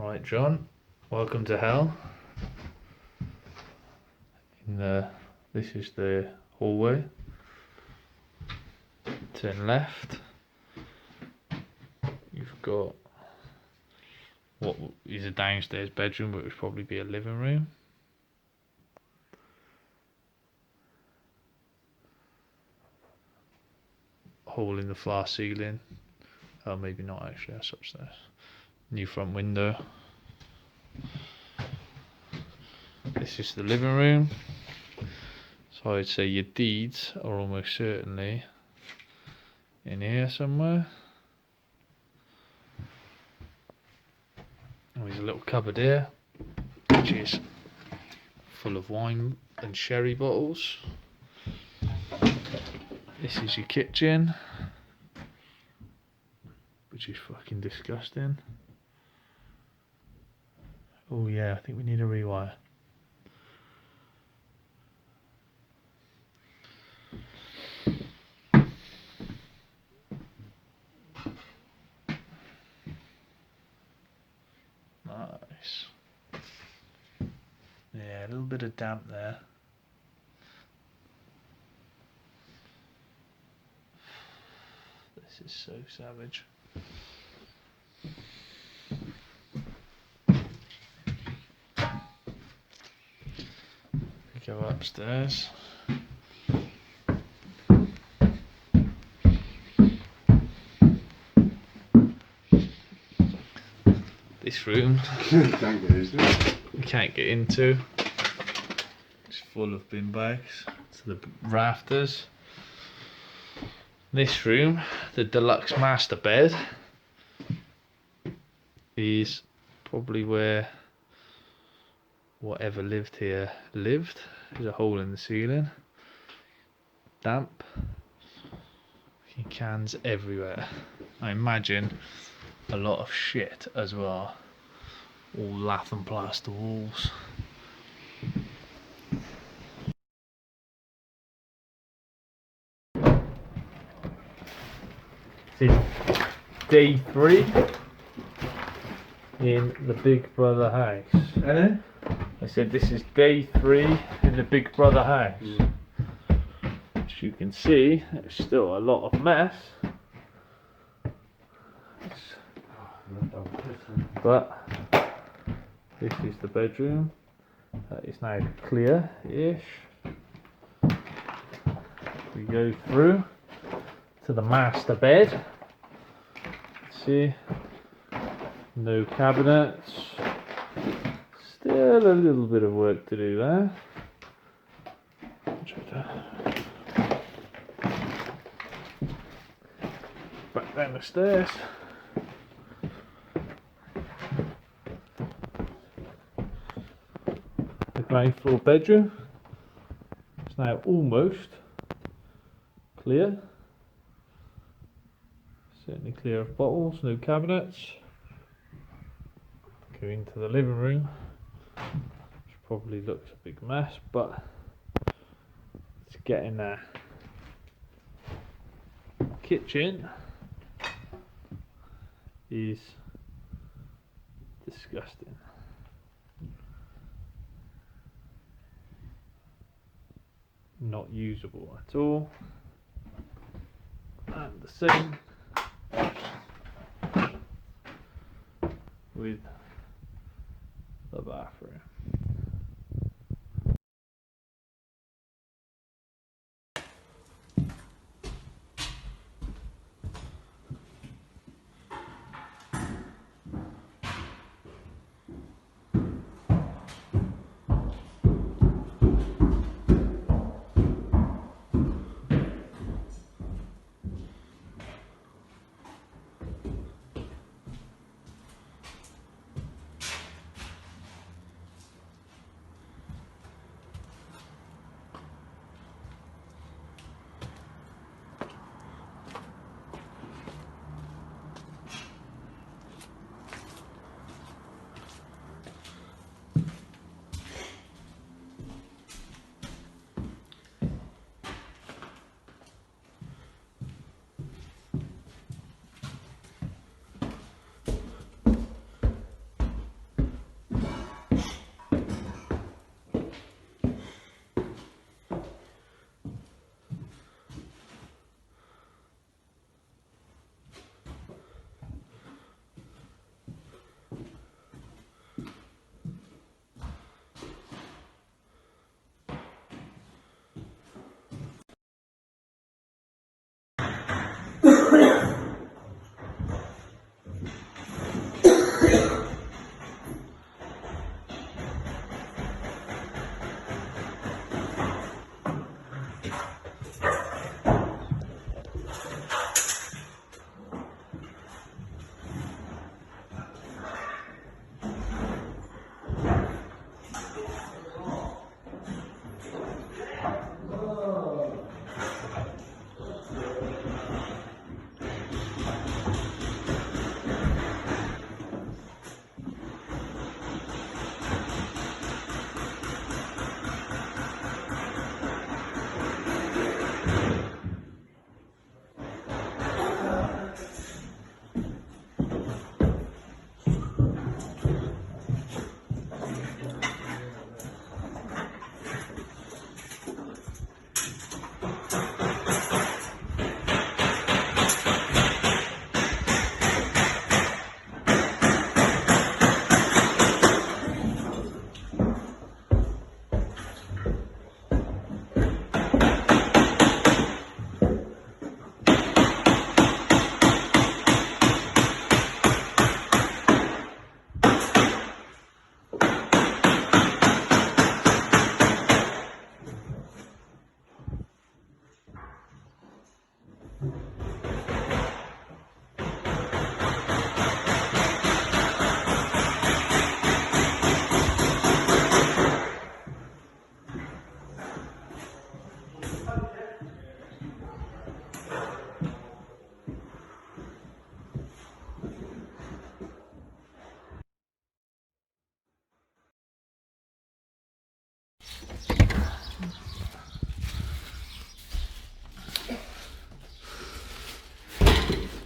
Right, John, welcome to hell. This is the hallway. Turn left. You've got what is a downstairs bedroom, but would probably be a living room. Hole in the floor ceiling. Oh, maybe not actually, that's upstairs. New front window. This is the living room. So I'd say your deeds are almost certainly in here somewhere. And there's a little cupboard here, which is full of wine and sherry bottles. This is your kitchen, which is fucking disgusting. Oh yeah, I think we need a rewire. Nice. Yeah, a little bit of damp there. This is so savage. We go upstairs. This room we can't get into. It's full of bin bags to the rafters. This room, the deluxe master bed, is probably where whatever lived here lived. There's a hole in the ceiling. Damp. Cans everywhere. I imagine a lot of shit as well. All lath and plaster walls. This is day 3 in the Big Brother house. Hello? I said this is day 3 in the Big Brother house. As you can see, there's still a lot of mess. But this is the bedroom. It's now clear-ish. We go through to the master bed. See, no cabinets. Still a little bit of work to do there. Back down the stairs. The ground floor bedroom. It's now almost clear. Certainly clear of bottles, no cabinets. Go into the living room, which probably looks a big mess, but it's getting there. Kitchen is disgusting. Not usable at all. And the same with the bathroom.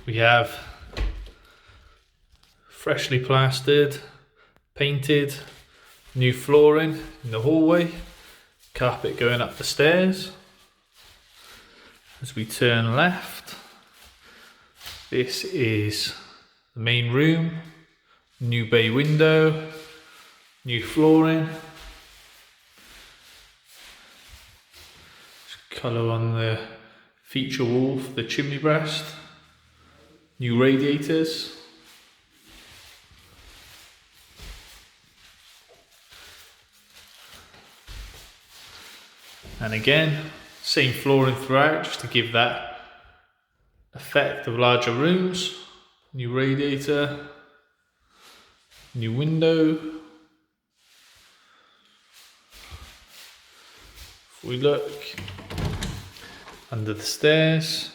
we have freshly plastered, painted, new flooring in the hallway, carpet going up the stairs. As we turn left, this is the main room, new bay window, new flooring, colour on the feature wall for the chimney breast, new radiators. And again, same flooring throughout, just to give that effect of larger rooms. New radiator, new window. If we look under the stairs,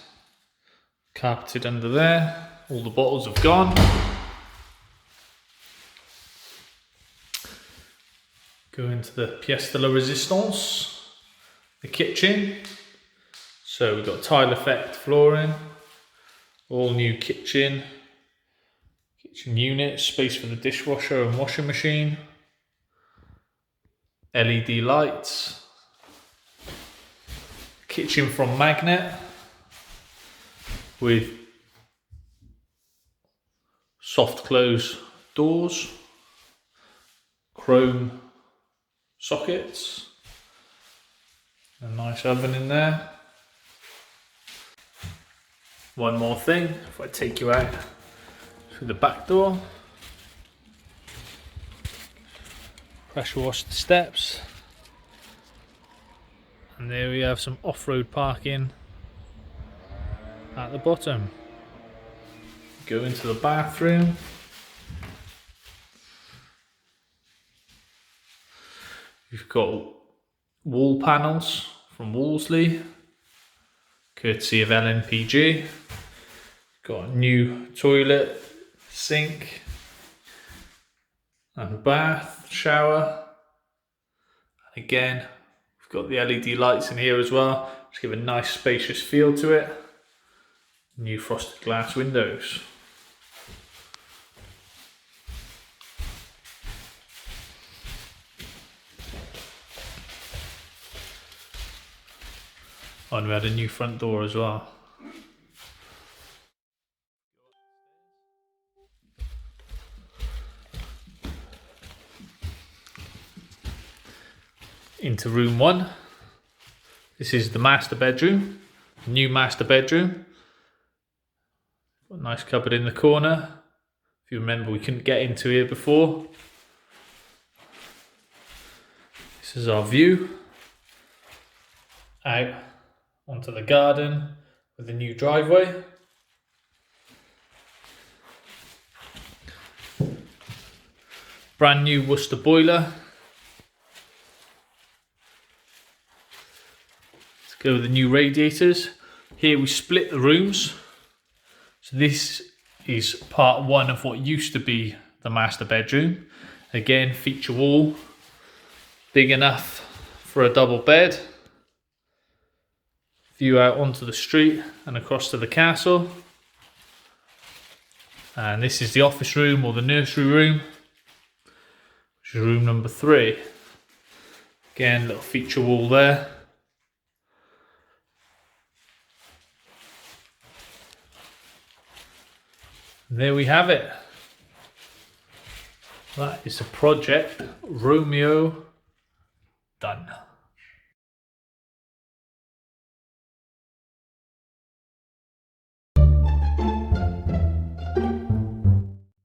carpeted under there, all the bottles have gone. Go into the pièce de la résistance. The kitchen, so we've got tile effect flooring, all new kitchen unit, space for the dishwasher and washing machine, LED lights, kitchen from magnet with soft close doors, chrome sockets. A nice oven in there. One more thing, if I take you out through the back door. Pressure wash the steps. And there we have some off-road parking at the bottom. Go into the bathroom. You've got wall panels from Wolseley, courtesy of LNPG. Got a new toilet, sink, and bath, shower. And again, we've got the LED lights in here as well, just give a nice spacious feel to it. New frosted glass windows. Oh, and we had a new front door as well. Into room 1. This is the master bedroom, new master bedroom. Got a nice cupboard in the corner. If you remember, we couldn't get into here before. This is our view out onto the garden with a new driveway. Brand new Worcester boiler. Let's go with the new radiators. Here we split the rooms. So this is part 1 of what used to be the master bedroom. Again, feature wall, big enough for a double bed. View out onto the street and across to the castle. And this is the office room or the nursery room, which is room number 3. Again, little feature wall there. And there we have it. That is the project Romeo done.